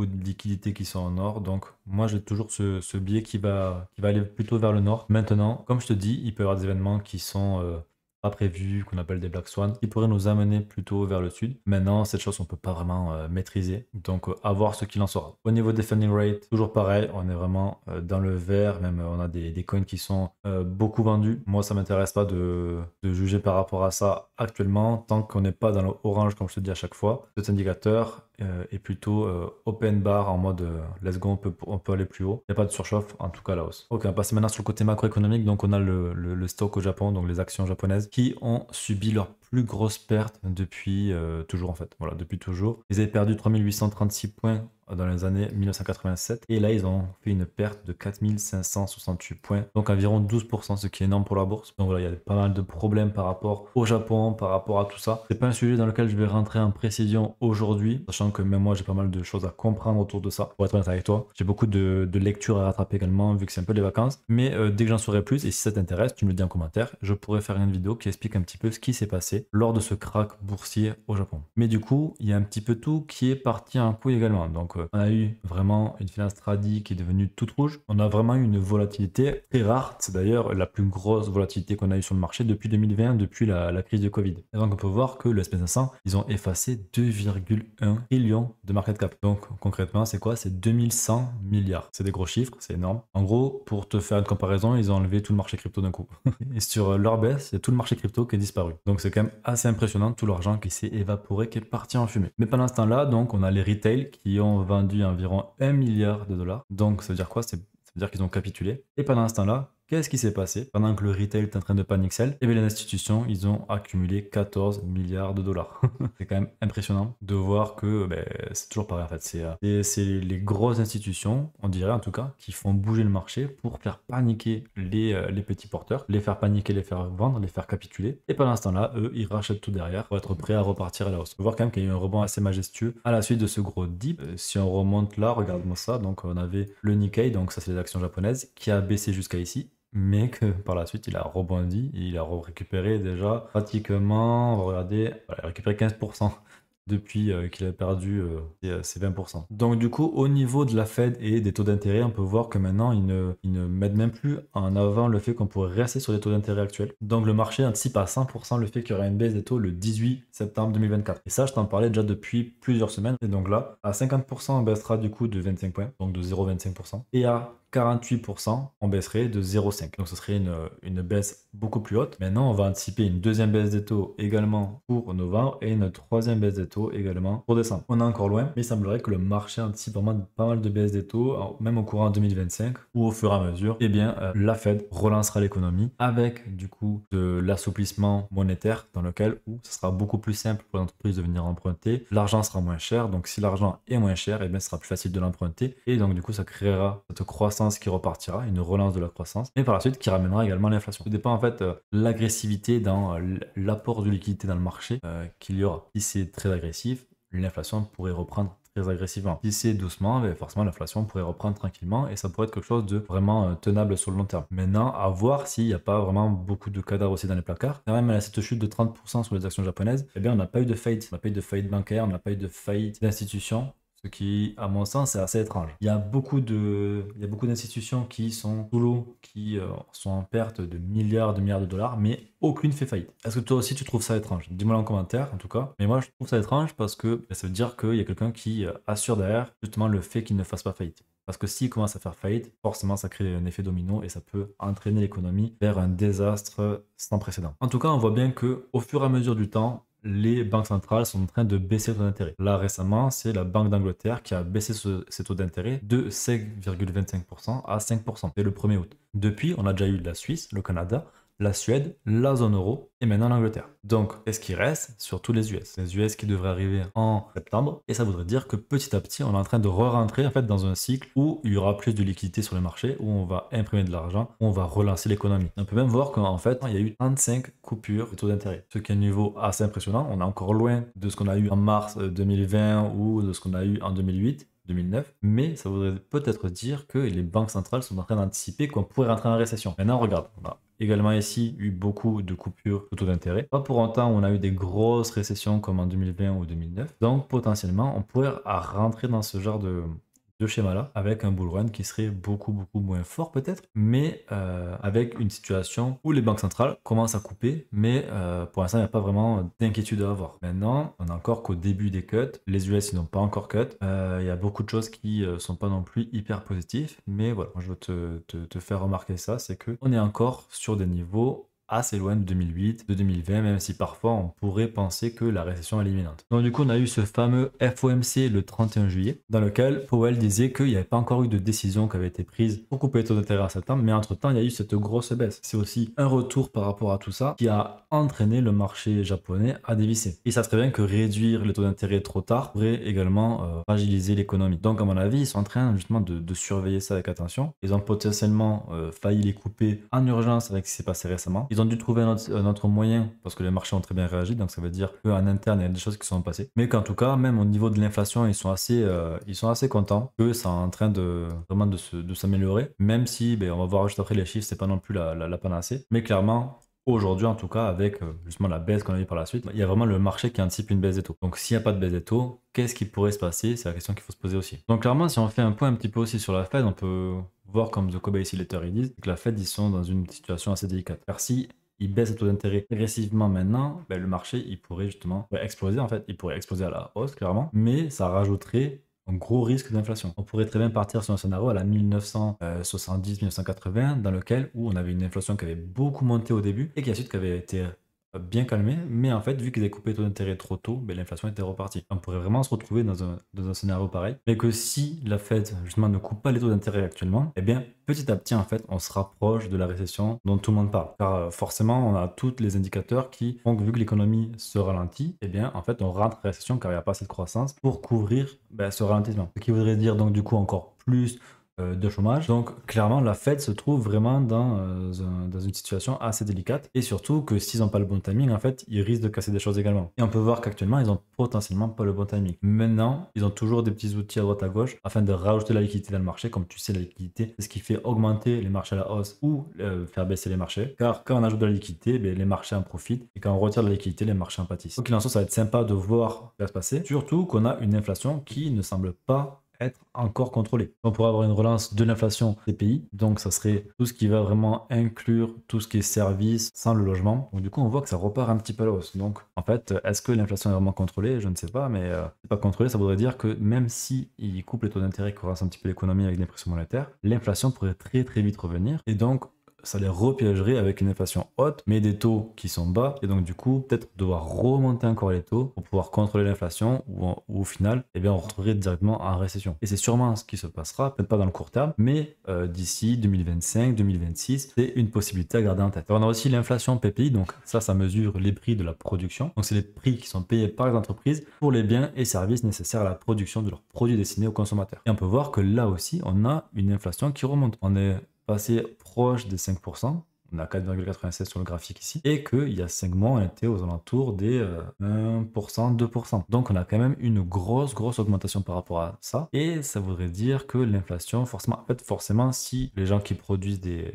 Speaker 1: de liquidités qui sont au nord. Donc moi j'ai toujours ce biais qui va aller plutôt vers le nord. Maintenant, comme je te dis, il peut y avoir des événements qui sont pas prévus, qu'on appelle des black swans, qui pourraient nous amener plutôt vers le sud. Maintenant, cette chose on peut pas vraiment maîtriser. Donc à voir ce qu'il en sera. Au niveau des funding rates, toujours pareil, on est vraiment dans le vert. Même on a des coins qui sont beaucoup vendus. Moi ça m'intéresse pas de juger par rapport à ça actuellement, tant qu'on n'est pas dans l'orange comme je te dis à chaque fois. Cet indicateur est plutôt open bar en mode let's go, on peut aller plus haut. Il n'y a pas de surchauffe, en tout cas à la hausse. Ok, on va passer maintenant sur le côté macroéconomique. Donc on a le stock au Japon, donc les actions japonaises qui ont subi leur plus grosse perte depuis toujours en fait. Voilà, depuis toujours. Ils avaient perdu 3836 points dans les années 1987 et là ils ont fait une perte de 4568 points, donc environ 12%, ce qui est énorme pour la bourse. Donc voilà, il y a pas mal de problèmes par rapport au Japon, par rapport à tout ça. C'est pas un sujet dans lequel je vais rentrer en précision aujourd'hui, sachant que même moi j'ai pas mal de choses à comprendre autour de ça, pour être honnête avec toi. J'ai beaucoup de lectures à rattraper également vu que c'est un peu les vacances, mais dès que j'en saurai plus et si ça t'intéresse, tu me le dis en commentaire, je pourrais faire une vidéo qui explique un petit peu ce qui s'est passé passé lors de ce crack boursier au Japon. Mais du coup, il y a un petit peu tout qui est parti en couille également. Donc on a eu vraiment une finance tradi qui est devenue toute rouge. On a vraiment eu une volatilité très rare. C'est d'ailleurs la plus grosse volatilité qu'on a eu sur le marché depuis 2020, depuis la crise de Covid. Et donc on peut voir que le SP500, ils ont effacé 2,1 trillions de market cap. Donc concrètement, c'est quoi? C'est 2100 milliards. C'est des gros chiffres, c'est énorme. En gros, pour te faire une comparaison, ils ont enlevé tout le marché crypto d'un coup. Et sur leur baisse, il y a tout le marché crypto qui est disparu. Donc c'est quand même assez impressionnant, tout l'argent qui s'est évaporé, qui est parti en fumée. Mais pendant ce temps-là, donc on a les retail qui ont vendu environ 1 milliard de dollars. Donc ça veut dire quoi? Ça veut dire qu'ils ont capitulé. Et pendant ce temps-là, qu'est-ce qui s'est passé? Pendant que le retail est en train de panic sell, et bien les institutions, ils ont accumulé 14 milliards de dollars. C'est quand même impressionnant de voir que c'est toujours pareil en fait. C'est les grosses institutions, on dirait en tout cas, qui font bouger le marché pour faire paniquer les petits porteurs, les faire paniquer, les faire vendre, les faire capituler. Et pendant ce temps-là, eux, ils rachètent tout derrière pour être prêts à repartir à la hausse. On peut voir quand même qu'il y a eu un rebond assez majestueux à la suite de ce gros dip. Si on remonte là, regarde-moi ça. Donc on avait le Nikkei, donc ça c'est les actions japonaises, qui a baissé jusqu'à ici, mais que par la suite il a rebondi et il a récupéré déjà pratiquement, regardez, voilà, il a récupéré 15% depuis qu'il a perdu ses 20%. Donc du coup, au niveau de la Fed et des taux d'intérêt, on peut voir que maintenant, ils ne mettent même plus en avant le fait qu'on pourrait rester sur les taux d'intérêt actuels. Donc le marché anticipe à 100% le fait qu'il y aura une baisse des taux le 18 septembre 2024. Et ça, je t'en parlais déjà depuis plusieurs semaines. Et donc là, à 50%, on baissera du coup de 25 points, donc de 0,25%. Et à 48%, on baisserait de 0,5. Donc ce serait une baisse beaucoup plus haute. Maintenant, on va anticiper une deuxième baisse des taux également pour novembre et une troisième baisse des taux également pour décembre. On est encore loin, mais il semblerait que le marché anticipe vraiment pas mal de baisses des taux, même au courant 2025 ou au fur et à mesure. Eh bien, la Fed relancera l'économie avec du coup de l'assouplissement monétaire dans lequel ce sera beaucoup plus simple pour l'entreprise de venir emprunter. L'argent sera moins cher, donc si l'argent est moins cher, eh bien, ce sera plus facile de l'emprunter et donc du coup, ça créera cette croissance qui repartira, une relance de la croissance, mais par la suite qui ramènera également l'inflation. Tout dépend en fait de l'agressivité dans l'apport de liquidité dans le marché qu'il y aura. Si c'est très agressif, l'inflation pourrait reprendre très agressivement. Si c'est doucement, forcément l'inflation pourrait reprendre tranquillement et ça pourrait être quelque chose de vraiment tenable sur le long terme. Maintenant, à voir s'il n'y a pas vraiment beaucoup de cadavres aussi dans les placards. Quand même, à cette chute de 30% sur les actions japonaises, eh bien on n'a pas eu de faillite. On n'a pas eu de faillite bancaire, on n'a pas eu de faillite d'institution. Ce qui, à mon sens, est assez étrange. Il y a beaucoup d'institutions qui sont sous l'eau, qui sont en perte de milliards de dollars, mais aucune fait faillite. Est-ce que toi aussi tu trouves ça étrange? Dis-moi en commentaire, en tout cas. Mais moi, je trouve ça étrange parce que ça veut dire qu'il y a quelqu'un qui assure derrière justement le fait qu'il ne fasse pas faillite. Parce que s'il commence à faire faillite, forcément, ça crée un effet domino et ça peut entraîner l'économie vers un désastre sans précédent. En tout cas, on voit bien que au fur et à mesure du temps, les banques centrales sont en train de baisser les taux d'intérêt. Là, récemment, c'est la Banque d'Angleterre qui a baissé ses taux d'intérêt de 5,25% à 5%. C'est le 1er août. Depuis, on a déjà eu la Suisse, le Canada, la Suède, la zone euro et maintenant l'Angleterre. Donc, qu'est-ce qui reste? Surtout les US. Les US qui devraient arriver en septembre. Et ça voudrait dire que petit à petit, on est en train de re-rentrer en fait dans un cycle où il y aura plus de liquidité sur les marchés, où on va imprimer de l'argent, où on va relancer l'économie. On peut même voir qu'en fait, il y a eu 35 coupures de taux d'intérêt. Ce qui est un niveau assez impressionnant. On est encore loin de ce qu'on a eu en mars 2020 ou de ce qu'on a eu en 2008. 2009, mais ça voudrait peut-être dire que les banques centrales sont en train d'anticiper qu'on pourrait rentrer en récession. Maintenant, regarde, on a également ici eu beaucoup de coupures de taux d'intérêt. Pas pour autant, on a eu des grosses récessions comme en 2020 ou 2009. Donc, potentiellement, on pourrait rentrer dans ce genre de schéma-là, avec un bull run qui serait beaucoup moins fort peut-être, mais avec une situation où les banques centrales commencent à couper, mais pour l'instant il n'y a pas vraiment d'inquiétude à avoir. Maintenant, on est encore qu'au début des cuts, les US ils n'ont pas encore cut, il y a beaucoup de choses qui sont pas non plus hyper positives, mais voilà, moi je veux te faire remarquer ça, c'est que on est encore sur des niveaux assez loin de 2008, de 2020, même si parfois on pourrait penser que la récession est imminente. Donc du coup, on a eu ce fameux FOMC le 31 juillet, dans lequel Powell disait qu'il n'y avait pas encore eu de décision qui avait été prise pour couper les taux d'intérêt en septembre, mais entre-temps, il y a eu cette grosse baisse. C'est aussi un retour par rapport à tout ça qui a entraîné le marché japonais à dévisser. Ils savent très bien que réduire les taux d'intérêt trop tard pourrait également fragiliser l'économie. Donc à mon avis, ils sont en train justement de surveiller ça avec attention. Ils ont potentiellement failli les couper en urgence avec ce qui s'est passé récemment. Ils ont dû trouver un autre moyen parce que les marchés ont très bien réagi, donc ça veut dire qu'en interne, il y a des choses qui sont passées. Mais qu'en tout cas, même au niveau de l'inflation, ils sont assez contents que ça est en train de s'améliorer, même si, on va voir juste après les chiffres, c'est pas non plus la panacée. Mais clairement, aujourd'hui en tout cas, avec justement la baisse qu'on a eu par la suite, il y a vraiment le marché qui anticipe une baisse des taux. Donc s'il n'y a pas de baisse des taux, qu'est-ce qui pourrait se passer? C'est la question qu'il faut se poser aussi. Donc clairement, si on fait un point un petit peu aussi sur la Fed, on peut voir comme The Kobe Letter ils disent que la Fed, ils sont dans une situation assez délicate. Car si ils baissent les taux d'intérêt agressivement maintenant, ben, le marché, il pourrait justement exploser en fait. Il pourrait exploser à la hausse, clairement, mais ça rajouterait un gros risque d'inflation. On pourrait très bien partir sur un scénario à la 1970-1980 dans lequel où on avait une inflation qui avait beaucoup monté au début et qui ensuite qui avait été bien calmée, mais en fait vu qu'ils avaient coupé les taux d'intérêt trop tôt, ben, l'inflation était repartie. On pourrait vraiment se retrouver dans un scénario pareil, mais que si la Fed justement ne coupe pas les taux d'intérêt actuellement, eh bien petit à petit en fait on se rapproche de la récession dont tout le monde parle. Car forcément on a tous les indicateurs qui font que vu que l'économie se ralentit, eh bien en fait on rentre en récession car il n'y a pas assez de croissance pour couvrir ce ralentissement. Ce qui voudrait dire donc du coup encore plus de chômage. Donc clairement la Fed se trouve vraiment dans une situation assez délicate et surtout que s'ils n'ont pas le bon timing en fait ils risquent de casser des choses également. Et on peut voir qu'actuellement ils ont potentiellement pas le bon timing. Maintenant ils ont toujours des petits outils à droite à gauche afin de rajouter la liquidité dans le marché. Comme tu sais la liquidité c'est ce qui fait augmenter les marchés à la hausse ou faire baisser les marchés. Car quand on ajoute de la liquidité les marchés en profitent et quand on retire de la liquidité les marchés en pâtissent. Donc il en soit ça va être sympa de voir ce qui va se passer. Surtout qu'on a une inflation qui ne semble pas être encore contrôlé. On pourrait avoir une relance de l'inflation des pays, donc ça serait tout ce qui va vraiment inclure tout ce qui est services sans le logement. Donc du coup on voit que ça repart un petit peu à la hausse. Donc en fait est-ce que l'inflation est vraiment contrôlée? Je ne sais pas, mais c'est pas contrôlé, ça voudrait dire que même si ils coupent les taux d'intérêt qui relancent un petit peu l'économie avec des pressions monétaires, l'inflation pourrait très très vite revenir et donc ça les repiégerait avec une inflation haute, mais des taux qui sont bas, et donc du coup, peut-être devoir remonter encore les taux pour pouvoir contrôler l'inflation, ou au final, eh bien, on retrouverait directement en récession. Et c'est sûrement ce qui se passera, peut-être pas dans le court terme, mais d'ici 2025, 2026, c'est une possibilité à garder en tête. Alors, on a aussi l'inflation PPI, donc ça mesure les prix de la production. Donc c'est les prix qui sont payés par les entreprises pour les biens et services nécessaires à la production de leurs produits destinés aux consommateurs. Et on peut voir que là aussi, on a une inflation qui remonte. On est passé proche des 5%, on a 4,96 sur le graphique ici, et qu'il y a 5 mois, on était aux alentours des 1%, 2%. Donc on a quand même une grosse augmentation par rapport à ça, et ça voudrait dire que l'inflation, forcément, si les gens qui produisent des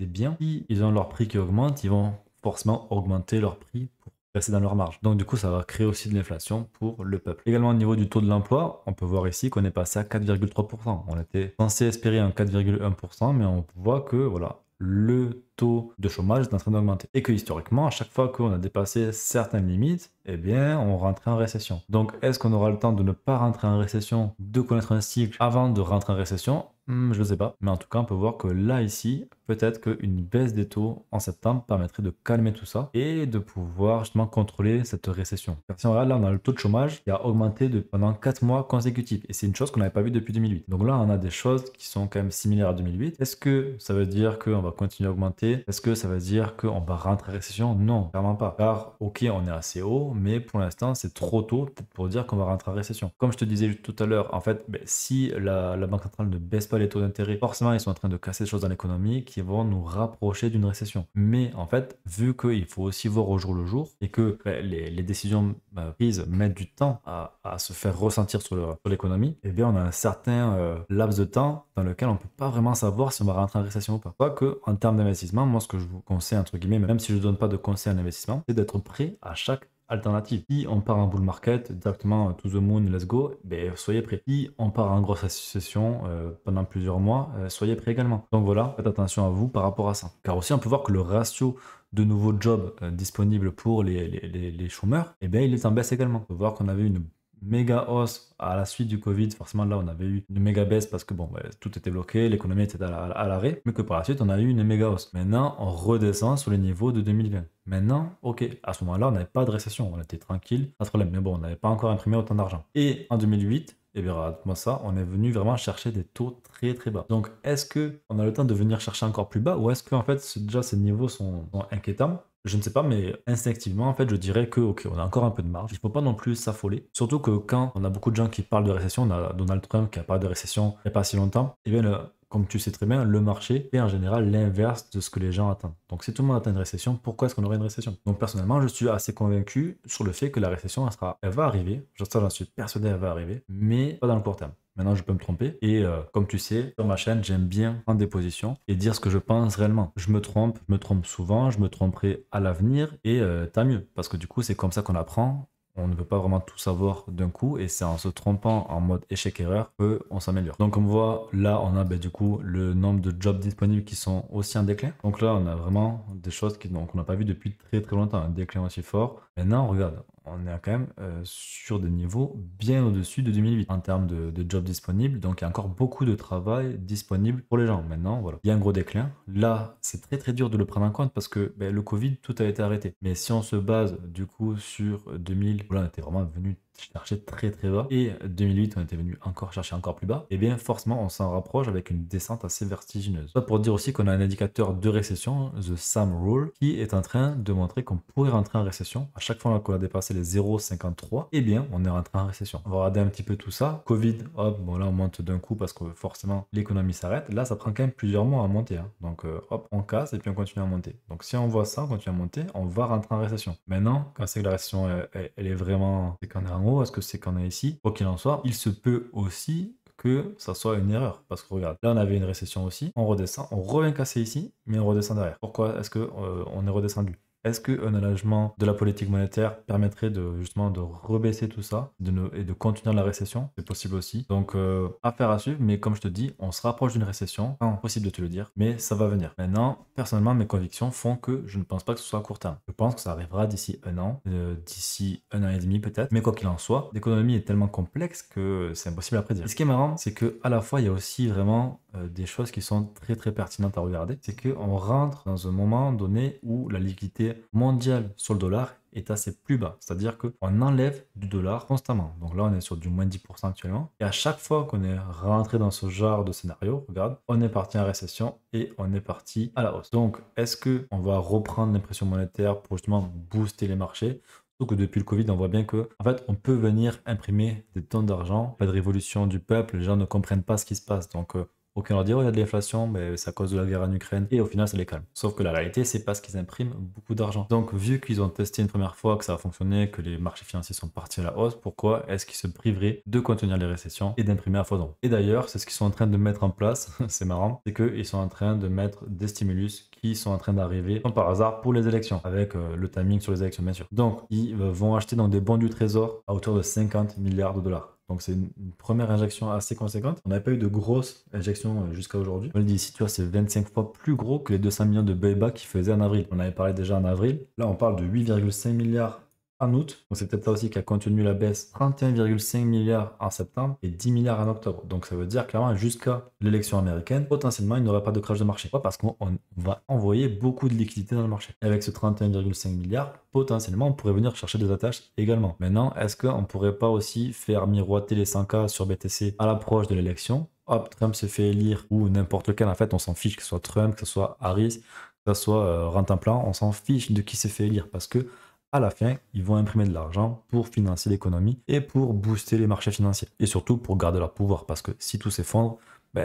Speaker 1: biens, si ils ont leur prix qui augmente, ils vont forcément augmenter leur prix pour rester dans leur marge. Donc du coup, ça va créer aussi de l'inflation pour le peuple. Également au niveau du taux de l'emploi, on peut voir ici qu'on est passé à 4,3%. On était censé espérer un 4,1%, mais on voit que voilà, le taux de chômage est en train d'augmenter. Et que historiquement, à chaque fois qu'on a dépassé certaines limites, eh bien, on rentrait en récession. Donc, est-ce qu'on aura le temps de ne pas rentrer en récession, de connaître un cycle avant de rentrer en récession? Je ne sais pas. Mais en tout cas, on peut voir que là, ici, peut-être qu'une baisse des taux en septembre permettrait de calmer tout ça et de pouvoir justement contrôler cette récession. Car si on regarde là, on a le taux de chômage qui a augmenté pendant 4 mois consécutifs. Et c'est une chose qu'on n'avait pas vue depuis 2008. Donc là, on a des choses qui sont quand même similaires à 2008. Est-ce que ça veut dire qu'on va continuer à augmenter? Est-ce que ça veut dire qu'on va rentrer en récession? Non, clairement pas. Car, ok, on est assez haut, mais pour l'instant, c'est trop tôt peut-être pour dire qu'on va rentrer en récession. Comme je te disais tout à l'heure, en fait, si la Banque centrale ne baisse pas les taux d'intérêt, forcément, ils sont en train de casser des choses dans l'économie qui vont nous rapprocher d'une récession. Mais en fait, vu qu'il faut aussi voir au jour le jour et que les décisions prises mettent du temps à se faire ressentir sur l'économie, eh bien, on a un certain laps de temps dans lequel on ne peut pas vraiment savoir si on va rentrer en récession ou pas. Pas que, en termes d'investissement, moi, ce que je vous conseille, entre guillemets, même si je ne donne pas de conseil en investissement, c'est d'être prêt à chaque alternative. Si on part en bull market, directement to the moon, let's go, ben, soyez prêts. Si on part en grosse récession pendant plusieurs mois, soyez prêts également. Donc voilà, faites attention à vous par rapport à ça. Car aussi, on peut voir que le ratio de nouveaux jobs disponibles pour les chômeurs, eh bien, il est en baisse également. On peut voir qu'on avait une méga hausse à la suite du Covid. Forcément, là, on avait eu une méga baisse parce que bon, tout était bloqué, l'économie était à l'arrêt, mais que par la suite, on a eu une méga hausse. Maintenant, on redescend sur les niveaux de 2020. Maintenant, ok, à ce moment-là, on n'avait pas de récession, on était tranquille, pas de problème, mais bon, on n'avait pas encore imprimé autant d'argent. Et en 2008, et bien, regarde-moi ça, on est venu vraiment chercher des taux très bas. Donc, est-ce qu'on a le temps de venir chercher encore plus bas ou est-ce qu'en fait, déjà, ces niveaux sont inquiétants? Je ne sais pas, mais instinctivement, en fait, je dirais que, ok, on a encore un peu de marge. Il ne faut pas non plus s'affoler. Surtout que quand on a beaucoup de gens qui parlent de récession, on a Donald Trump qui a parlé de récession il n'y a pas si longtemps, et bien, comme tu sais très bien, le marché fait en général l'inverse de ce que les gens attendent. Donc si tout le monde attend une récession, pourquoi est-ce qu'on aurait une récession? Donc personnellement, je suis assez convaincu sur le fait que la récession, elle va arriver. J'en suis persuadé, elle va arriver, mais pas dans le court terme. Maintenant, je peux me tromper. Et comme tu sais, sur ma chaîne, j'aime bien prendre des positions et dire ce que je pense réellement. Je me trompe souvent, je me tromperai à l'avenir et tant mieux. Parce que du coup, c'est comme ça qu'on apprend. On ne peut pas vraiment tout savoir d'un coup et c'est en se trompant en mode échec-erreur qu'on s'améliore. Donc comme on voit, là on a du coup le nombre de jobs disponibles qui sont aussi en déclin. Donc là on a vraiment des choses qu'on n'a pas vu depuis très très longtemps, un déclin aussi fort. Maintenant regarde, on est quand même sur des niveaux bien au-dessus de 2008 en termes de jobs disponibles. Donc il y a encore beaucoup de travail disponible pour les gens. Maintenant, voilà, il y a un gros déclin. Là, c'est très très dur de le prendre en compte parce que le Covid, tout a été arrêté. Mais si on se base du coup sur 2000, là on était vraiment venu chercher très très bas et 2008 on était venu encore chercher encore plus bas, et bien forcément on s'en rapproche avec une descente assez vertigineuse. Ça pour dire aussi qu'on a un indicateur de récession, the SAM Rule, qui est en train de montrer qu'on pourrait rentrer en récession à chaque fois qu'on a dépassé les 0,53, et bien on est rentré en récession. On va regarder un petit peu tout ça. Covid, hop, bon là on monte d'un coup parce que forcément l'économie s'arrête. Là ça prend quand même plusieurs mois à monter, hein. Donc hop, on casse et puis on continue à monter. Donc si on voit ça, on continue à monter, on va rentrer en récession. Maintenant, quand c'est que la récession elle est vraiment, c'est qu'on est en haut, est-ce que c'est qu'on est ici? Quoi qu'il en soit, il se peut aussi que ça soit une erreur. Parce que regarde, là on avait une récession aussi, on redescend, on revient casser ici, mais on redescend derrière. Pourquoi est-ce que on est redescendu? Est-ce qu'un allègement de la politique monétaire permettrait justement de rebaisser tout ça et de contenir la récession? C'est possible aussi. Donc, affaire à suivre, mais comme je te dis, on se rapproche d'une récession. Impossible de te le dire, mais ça va venir. Maintenant, personnellement, mes convictions font que je ne pense pas que ce soit à court terme. Je pense que ça arrivera d'ici un an, d'ici un an et demi peut-être. Mais quoi qu'il en soit, l'économie est tellement complexe que c'est impossible à prédire. Et ce qui est marrant, c'est que à la fois, il y a aussi vraiment des choses qui sont très très pertinentes à regarder. C'est qu'on rentre dans un moment donné où la liquidité mondiale sur le dollar est assez plus bas. C'est-à-dire qu'on enlève du dollar constamment. Donc là, on est sur du moins 10% actuellement. Et à chaque fois qu'on est rentré dans ce genre de scénario, regarde, on est parti en récession et on est parti à la hausse. Donc, est-ce qu'on va reprendre l'impression monétaire pour justement booster les marchés? Surtout que depuis le Covid, on voit bien que, en fait, on peut venir imprimer des tonnes d'argent. Pas de révolution du peuple, les gens ne comprennent pas ce qui se passe. Donc, aucun leur dit, oh, il y a de l'inflation, mais c'est à cause de la guerre en Ukraine. Et au final, ça les calme. Sauf que la réalité, c'est parce qu'ils impriment beaucoup d'argent. Donc, vu qu'ils ont testé une première fois, que ça a fonctionné, que les marchés financiers sont partis à la hausse, pourquoi est-ce qu'ils se priveraient de contenir les récessions et d'imprimer à foison? Et d'ailleurs, c'est ce qu'ils sont en train de mettre en place, c'est marrant, c'est qu'ils sont en train de mettre des stimulus qui sont en train d'arriver, comme par hasard, pour les élections, avec le timing sur les élections, bien sûr. Donc, ils vont acheter des bons du trésor à hauteur de 50 milliards de dollars. Donc c'est une première injection assez conséquente. On n'avait pas eu de grosses injections jusqu'à aujourd'hui. On le dit ici, tu vois, c'est 25 fois plus gros que les 200 millions de buybacks qu'ils faisaient en avril. On avait parlé déjà en avril. Là, on parle de 8,5 milliards en août. Donc c'est peut-être ça aussi qui a contenu la baisse. 31,5 milliards en septembre et 10 milliards en octobre. Donc ça veut dire clairement jusqu'à l'élection américaine, potentiellement il n'y aurait pas de crash de marché. Pourquoi? Parce qu'on va envoyer beaucoup de liquidités dans le marché. Et avec ce 31,5 milliards, potentiellement on pourrait venir chercher des attaches également. Maintenant, est-ce qu'on ne pourrait pas aussi faire miroiter les 100K sur BTC à l'approche de l'élection? Hop, Trump se fait élire ou n'importe lequel, en fait on s'en fiche, que ce soit Trump, que ce soit Harris, que ce soit Rantanplan, on s'en fiche de qui s'est fait élire parce que à la fin, ils vont imprimer de l'argent pour financer l'économie et pour booster les marchés financiers. Et surtout pour garder leur pouvoir, parce que si tout s'effondre,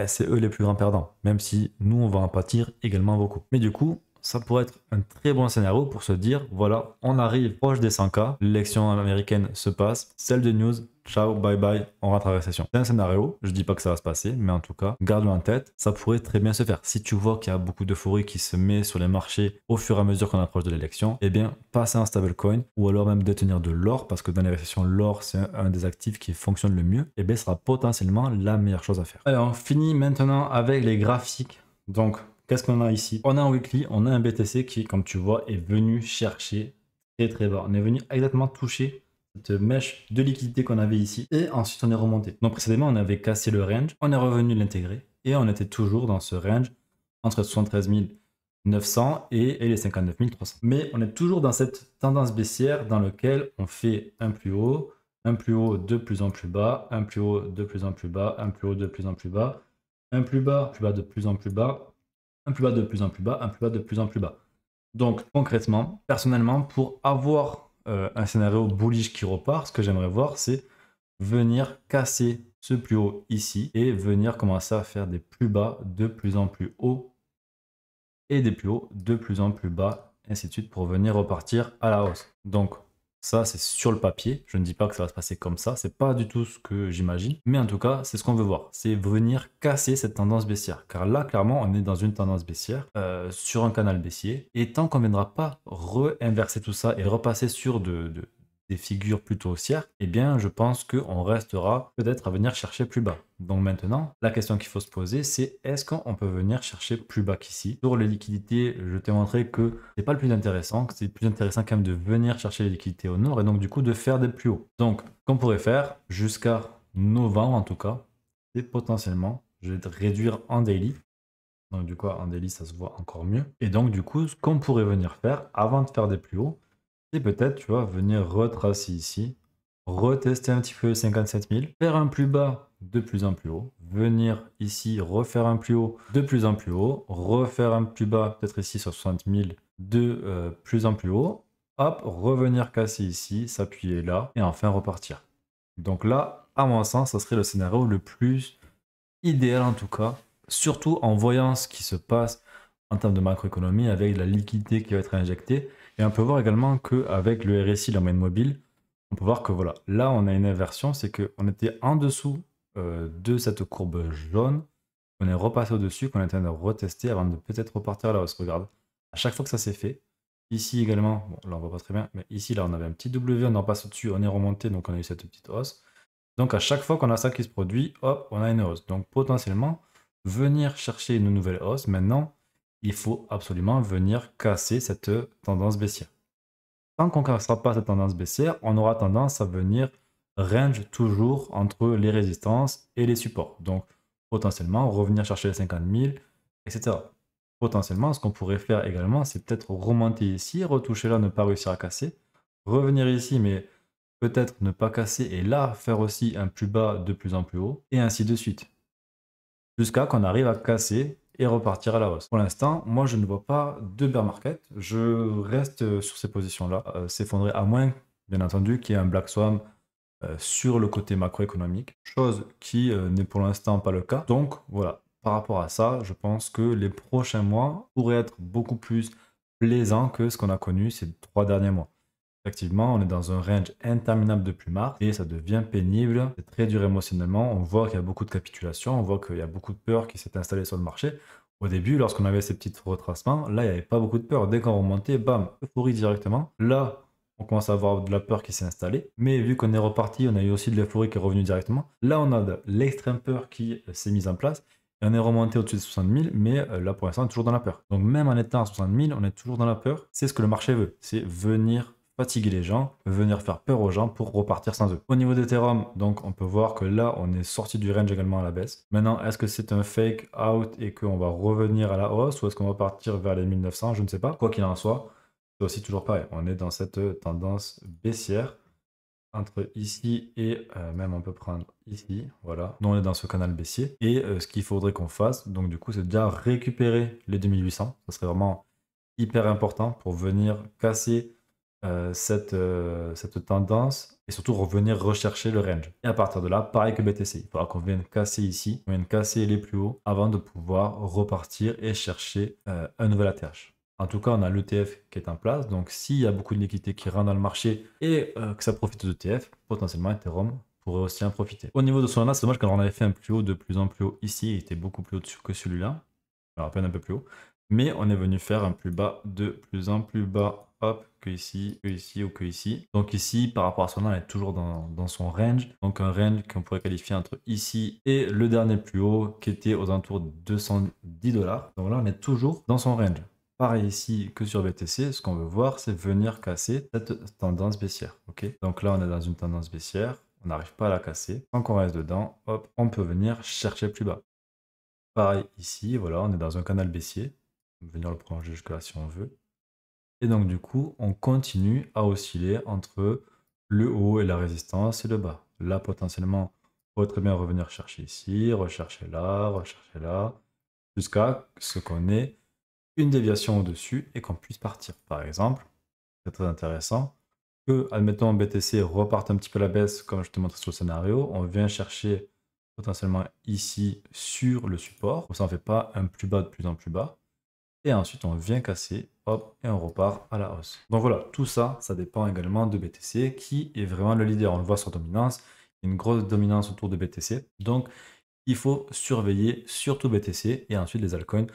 Speaker 1: c'est eux les plus grands perdants, même si nous, on va en pâtir également beaucoup. Mais du coup, ça pourrait être un très bon scénario pour se dire, voilà, on arrive proche des 100K, l'élection américaine se passe, celle de news, ciao, bye bye, on rentre en récession. C'est un scénario, je dis pas que ça va se passer, mais en tout cas, garde-le en tête, ça pourrait très bien se faire. Si tu vois qu'il y a beaucoup d'euphorie qui se met sur les marchés au fur et à mesure qu'on approche de l'élection, eh bien, passer en stablecoin ou alors même détenir de l'or, parce que dans les récessions, l'or, c'est un des actifs qui fonctionne le mieux, eh bien, ce sera potentiellement la meilleure chose à faire. Alors, on finit maintenant avec les graphiques. Donc, qu'est-ce qu'on a ici? On a un weekly, on a un BTC qui, comme tu vois, est venu chercher très très bas. On est venu exactement toucher cette mèche de liquidité qu'on avait ici et ensuite on est remonté. Donc précédemment, on avait cassé le range, on est revenu l'intégrer et on était toujours dans ce range entre 73 900 et les 59 300. Mais on est toujours dans cette tendance baissière dans laquelle on fait un plus haut de plus en plus bas, un plus haut de plus en plus bas, un plus haut de plus en plus bas, un plus bas de plus en plus bas, un plus bas de plus en plus bas, un plus bas de plus en plus bas. Donc concrètement, personnellement, pour avoir un scénario bullish qui repart, ce que j'aimerais voir, c'est venir casser ce plus haut ici et venir commencer à faire des plus bas de plus en plus haut et des plus hauts de plus en plus bas, ainsi de suite, pour venir repartir à la hausse. Donc Ça, c'est sur le papier. Je ne dis pas que ça va se passer comme ça. C'est pas du tout ce que j'imagine. Mais en tout cas, c'est ce qu'on veut voir. C'est venir casser cette tendance baissière. Car là, clairement, on est dans une tendance baissière sur un canal baissier. Et tant qu'on ne viendra pas re-inverser tout ça et repasser sur des figures plutôt haussières, eh bien, je pense qu'on restera peut-être à venir chercher plus bas. Donc maintenant, la question qu'il faut se poser, c'est est-ce qu'on peut venir chercher plus bas qu'ici? Sur les liquidités, je t'ai montré que c'est pas le plus intéressant, que c'est plus intéressant quand même de venir chercher les liquidités au nord et donc du coup de faire des plus hauts. Donc, ce qu'on pourrait faire jusqu'à novembre en tout cas, c'est potentiellement, je vais réduire en daily. Donc du coup, en daily, ça se voit encore mieux. Et donc du coup, ce qu'on pourrait venir faire avant de faire des plus hauts, c'est peut-être, tu vois, venir retracer ici, retester un petit peu 57 000, faire un plus bas de plus en plus haut, venir ici, refaire un plus haut de plus en plus haut, refaire un plus bas, peut-être ici sur 60 000 de plus en plus haut, hop, revenir casser ici, s'appuyer là, et enfin repartir. Donc là, à mon sens, ça serait le scénario le plus idéal en tout cas, surtout en voyant ce qui se passe en termes de macroéconomie avec la liquidité qui va être injectée. Et on peut voir également qu'avec le RSI, la moyenne mobile, on peut voir que voilà, là on a une inversion, c'est qu'on était en dessous de cette courbe jaune, on est repassé au-dessus, qu'on est en train de retester avant de peut-être repartir à la hausse. Regarde, à chaque fois que ça s'est fait, ici également, bon là on voit pas très bien, mais ici là on avait un petit W, on en passe au-dessus, on est remonté, donc on a eu cette petite hausse. Donc à chaque fois qu'on a ça qui se produit, hop, on a une hausse. Donc potentiellement, venir chercher une nouvelle hausse, maintenant, il faut absolument venir casser cette tendance baissière. Tant qu'on ne cassera pas cette tendance baissière, on aura tendance à venir range toujours entre les résistances et les supports. Donc potentiellement, revenir chercher les 50 000, etc. Potentiellement, ce qu'on pourrait faire également, c'est peut-être remonter ici, retoucher là, ne pas réussir à casser, revenir ici, mais peut-être ne pas casser et là faire aussi un plus bas de plus en plus haut et ainsi de suite jusqu'à qu'on arrive à casser et repartir à la hausse. Pour l'instant, moi je ne vois pas de bear market, je reste sur ces positions-là, s'effondrer à moins bien entendu qu'il y ait un black swan sur le côté macroéconomique, chose qui n'est pour l'instant pas le cas. Donc voilà, par rapport à ça, je pense que les prochains mois pourraient être beaucoup plus plaisants que ce qu'on a connu ces 3 derniers mois. Effectivement, on est dans un range interminable depuis mars et ça devient pénible, c'est très dur émotionnellement. On voit qu'il y a beaucoup de capitulation, on voit qu'il y a beaucoup de peur qui s'est installée sur le marché. Au début, lorsqu'on avait ces petits retracements, là, il n'y avait pas beaucoup de peur. Dès qu'on remontait, bam, euphorie directement. Là, on commence à avoir de la peur qui s'est installée. Mais vu qu'on est reparti, on a eu aussi de l'euphorie qui est revenue directement. Là, on a de l'extrême peur qui s'est mise en place. Et on est remonté au-dessus de 60 000, mais là, pour l'instant, on est toujours dans la peur. Donc, même en étant à 60 000, on est toujours dans la peur. C'est ce que le marché veut. C'est venir fatiguer les gens, venir faire peur aux gens pour repartir sans eux. Au niveau d'Ethereum, donc on peut voir que là, on est sorti du range également à la baisse. Maintenant, est-ce que c'est un fake out et qu'on va revenir à la hausse ou est-ce qu'on va partir vers les 1900? Je ne sais pas. Quoi qu'il en soit, c'est aussi toujours pareil. On est dans cette tendance baissière entre ici et même on peut prendre ici, voilà. Donc on est dans ce canal baissier. Et ce qu'il faudrait qu'on fasse, donc du coup, c'est déjà récupérer les 2800. Ça serait vraiment hyper important pour venir casser cette tendance et surtout revenir rechercher le range. Et à partir de là, pareil que BTC, il faudra qu'on vienne casser ici, qu'on vienne casser les plus hauts avant de pouvoir repartir et chercher un nouvel ATH. En tout cas, on a l'ETF qui est en place, donc s'il y a beaucoup de liquidités qui rentrent dans le marché et que ça profite de l'ETF, potentiellement Ethereum pourrait aussi en profiter. Au niveau de Solana, c'est dommage qu'on avait fait un plus haut de plus en plus haut ici, il était beaucoup plus haut que celui-là, alors à peine un peu plus haut, mais on est venu faire un plus bas de plus en plus bas, hop, que ici ou que ici. Donc ici, par rapport à Solana, elle est toujours dans son range, donc un range qu'on pourrait qualifier entre ici et le dernier plus haut qui était aux alentours de 210 $. Donc là, on est toujours dans son range. Pareil ici que sur BTC, ce qu'on veut voir, c'est venir casser cette tendance baissière. Ok, donc là, on est dans une tendance baissière, on n'arrive pas à la casser. Tant qu'on reste dedans, hop, on peut venir chercher plus bas. Pareil ici, voilà, on est dans un canal baissier. On peut venir le prolonger jusque là si on veut. Et donc du coup, on continue à osciller entre le haut et la résistance et le bas. Là, potentiellement, on pourrait très bien revenir chercher ici, rechercher là, jusqu'à ce qu'on ait une déviation au-dessus et qu'on puisse partir. Par exemple, c'est très intéressant que, admettons, BTC reparte un petit peu à la baisse, comme je te montre sur le scénario, on vient chercher potentiellement ici sur le support, comme ça on ne fait pas un plus bas de plus en plus bas. et ensuite on vient casser, hop, et on repart à la hausse. Donc voilà, tout ça, ça dépend également de BTC qui est vraiment le leader. On le voit sur dominance, il y a une grosse dominance autour de BTC. Donc il faut surveiller surtout BTC et ensuite les altcoins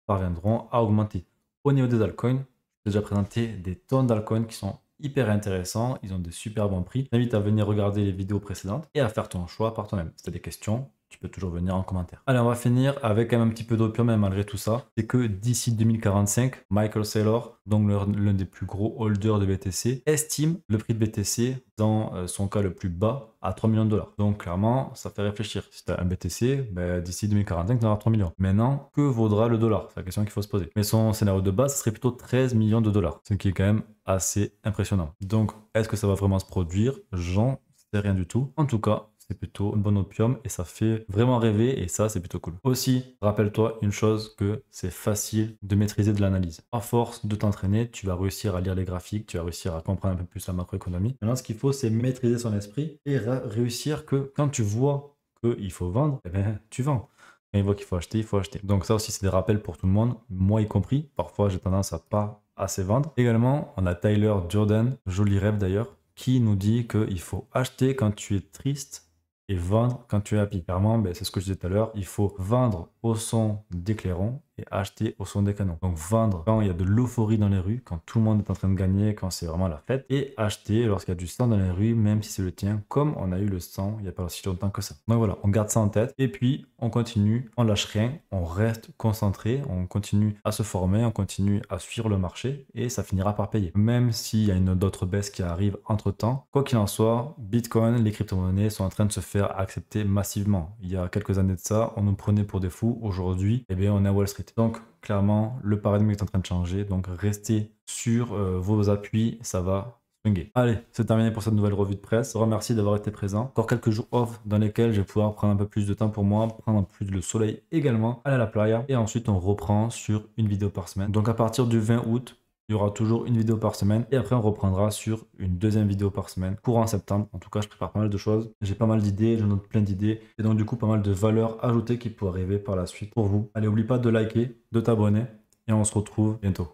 Speaker 1: parviendront à augmenter. Au niveau des altcoins, j'ai déjà présenté des tonnes d'altcoins qui sont hyper intéressants, ils ont des super bons prix. Je t'invite à venir regarder les vidéos précédentes et à faire ton choix par toi-même. Si tu as des questions, tu peux toujours venir en commentaire. Allez, on va finir avec quand même un petit peu d'opium, mais malgré tout ça. C'est que d'ici 2045, Michael Saylor, donc l'un des plus gros holders de BTC, estime le prix de BTC dans son cas le plus bas à 3 millions de dollars. Donc clairement, ça fait réfléchir. Si tu as un BTC, ben, d'ici 2045, tu auras 3 millions. Maintenant, que vaudra le dollar? C'est la question qu'il faut se poser. Mais son scénario de base, ce serait plutôt 13 millions de dollars, ce qui est quand même assez impressionnant. Donc, est-ce que ça va vraiment se produire? J'en sais rien du tout. En tout cas, c'est plutôt un bon opium et ça fait vraiment rêver et ça, c'est plutôt cool. Aussi, rappelle-toi une chose, que c'est facile de maîtriser de l'analyse. À force de t'entraîner, tu vas réussir à lire les graphiques, tu vas réussir à comprendre un peu plus la macroéconomie. Maintenant, ce qu'il faut, c'est maîtriser son esprit et réussir que quand tu vois qu'il faut vendre, eh bien, tu vends. Quand il voit qu'il faut acheter, il faut acheter. Donc ça aussi, c'est des rappels pour tout le monde, moi y compris. Parfois, j'ai tendance à pas assez vendre. Également, on a Tyler Jordan, joli rêve d'ailleurs, qui nous dit qu'il faut acheter quand tu es triste et vendre quand tu es happy. Clairement, ben, c'est ce que je disais tout à l'heure, il faut vendre au son des clairons et acheter au son des canons. Donc vendre quand il y a de l'euphorie dans les rues, quand tout le monde est en train de gagner, quand c'est vraiment la fête, et acheter lorsqu'il y a du sang dans les rues, même si c'est le tien, comme on a eu le sang il n'y a pas si longtemps que ça. Donc voilà, on garde ça en tête, et puis on continue, on lâche rien, on reste concentré, on continue à se former, on continue à suivre le marché, et ça finira par payer. Même s'il y a une autre baisse qui arrive entre-temps, quoi qu'il en soit, Bitcoin, les crypto-monnaies sont en train de se faire accepter massivement. Il y a quelques années de ça, on nous prenait pour des fous. Aujourd'hui, eh bien, on est à Wall Street. Donc, clairement, le paradigme est en train de changer. Donc, restez sur vos appuis, ça va swinguer. Allez, c'est terminé pour cette nouvelle revue de presse. Remercie d'avoir été présent. Encore quelques jours off dans lesquels je vais pouvoir prendre un peu plus de temps pour moi, prendre un peu plus le soleil également, aller à la playa. Et ensuite, on reprend sur une vidéo par semaine. Donc, à partir du 20 août, il y aura toujours une vidéo par semaine et après on reprendra sur une deuxième vidéo par semaine courant septembre. En tout cas, je prépare pas mal de choses. J'ai pas mal d'idées, j'en note plein d'idées et donc du coup pas mal de valeurs ajoutées qui pourraient arriver par la suite pour vous. Allez, n'oublie pas de liker, de t'abonner et on se retrouve bientôt.